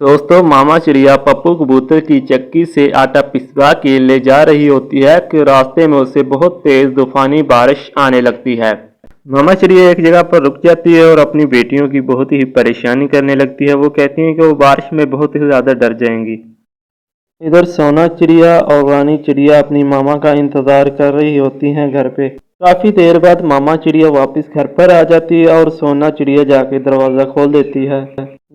दोस्तों, मामा चिड़िया पप्पू कबूतर की चक्की से आटा पिसवा के ले जा रही होती है कि रास्ते में उसे बहुत तेज तूफानी बारिश आने लगती है। मामा चिड़िया एक जगह पर रुक जाती है और अपनी बेटियों की बहुत ही परेशानी करने लगती है। वो कहती हैं कि वो बारिश में बहुत ही ज़्यादा डर जाएंगी। इधर सोना चिड़िया और रानी चिड़िया अपनी मामा का इंतजार कर रही होती हैं घर पे। काफी देर बाद मामा चिड़िया वापस घर पर आ जाती है और सोना चिड़िया जाके दरवाजा खोल देती है।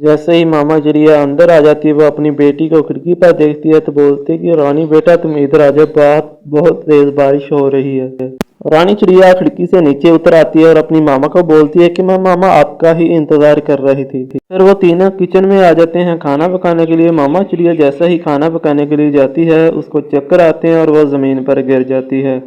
जैसे ही मामा चिड़िया अंदर आ जाती है, वो अपनी बेटी को खिड़की पर देखती है तो बोलती है कि रानी बेटा तुम इधर आ जाओ, बहुत तेज बारिश हो रही है। रानी चिड़िया खिड़की से नीचे उतर आती है और अपनी मामा को बोलती है कि मैं मामा आपका ही इंतजार कर रही थी। फिर वो तीनों किचन में आ जाते हैं खाना पकाने के लिए। मामा चिड़िया जैसा ही खाना पकाने के लिए जाती है, उसको चक्कर आते हैं और वह जमीन पर गिर जाती है।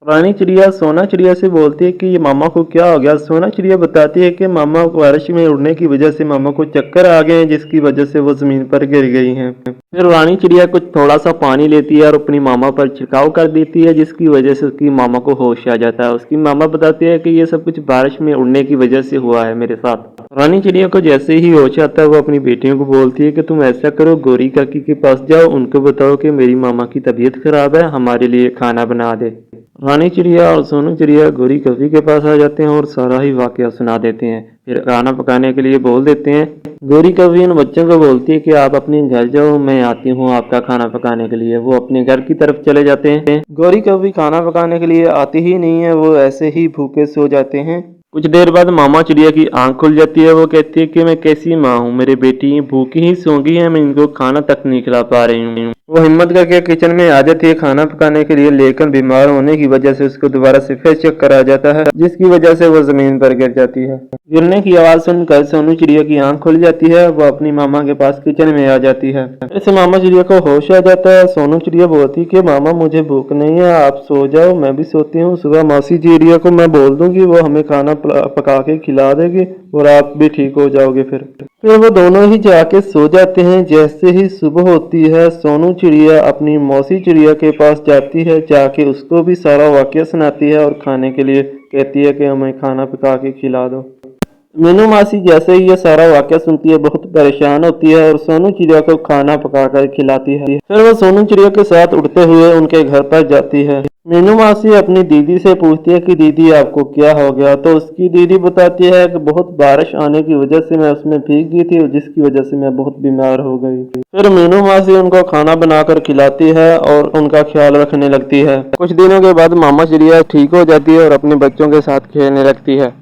रानी चिड़िया सोना चिड़िया से बोलती है कि ये मामा को क्या हो गया। सोना चिड़िया बताती है कि मामा को बारिश में उड़ने की वजह से मामा को चक्कर आ गए हैं, जिसकी वजह से वो जमीन पर गिर गई हैं। फिर रानी चिड़िया कुछ थोड़ा सा पानी लेती है और अपनी मामा पर छिड़काव कर देती है, जिसकी वजह से उसकी मामा को होश आ जाता है। उसकी मामा बताती है कि ये सब कुछ बारिश में उड़ने की वजह से हुआ है मेरे साथ। रानी चिड़िया को जैसे ही होश आता है, वो अपनी बेटियों को बोलती है कि तुम ऐसा करो, गौरी काकी के पास जाओ, उनको बताओ कि मेरी मामा की तबीयत खराब है, हमारे लिए खाना बना दे। रानी चिड़िया और सोनू चिड़िया गौरी कवि के पास आ जाते हैं और सारा ही वाकया सुना देते हैं। फिर खाना पकाने के लिए बोल देते हैं। गौरी कवि उन बच्चों को बोलती है कि आप अपने घर जाओ, मैं आती हूँ आपका खाना पकाने के लिए। वो अपने घर की तरफ चले जाते हैं। गौरी कवि खाना पकाने के लिए आती ही नहीं है, वो ऐसे ही भूखे सो जाते हैं। कुछ देर बाद मामा चिड़िया की आंख खुल जाती है। वो कहती है कि मैं कैसी माँ हूँ, मेरी बेटी भूखी ही सो गई है, मैं इनको खाना तक नहीं खिला पा रही हूँ। वो हिम्मत करके किचन में आ जाती है खाना पकाने के लिए, लेकिन बीमार होने की वजह से उसको दोबारा से फिर चक्कर आ जाता है, जिसकी वजह से वो जमीन पर गिर जाती है। गिरने की आवाज सुनकर सोनू चिड़िया की आंख खुल जाती है। वो अपनी मामा के पास किचन में आ जाती है। ऐसे मामा चिड़िया को होश आ जाता है। सोनू चिड़िया बोलती है कि मामा मुझे भूख नहीं है, आप सो जाओ, मैं भी सोती हूँ। सुबह मौसी चिड़िया को मैं बोल दूंगी, वो हमें खाना पका के खिला देगी और आप भी ठीक हो जाओगे। फिर वो दोनों ही जाके सो जाते हैं। जैसे ही सुबह होती है, सोनू चिड़िया अपनी मौसी चिड़िया के पास जाती है, जाके उसको भी सारा वाकया सुनाती है और खाने के लिए कहती है कि हमें खाना पका के खिला दो। मीनू मासी जैसे ही ये सारा वाकया सुनती है, बहुत परेशान होती है और सोनू चिड़िया को खाना पकाकर खिलाती है। फिर वो सोनू चिड़िया के साथ उड़ते हुए उनके घर पर जाती है। मीनू मासी अपनी दीदी से पूछती है कि दीदी आपको क्या हो गया। तो उसकी दीदी बताती है कि बहुत बारिश आने की वजह से मैं उसमें भीग गई थी, जिसकी वजह से मैं बहुत बीमार हो गई। फिर मीनू मासी उनको खाना बनाकर खिलाती है और उनका ख्याल रखने लगती है। कुछ दिनों के बाद मामा चिड़िया ठीक हो जाती है और अपने बच्चों के साथ खेलने लगती है।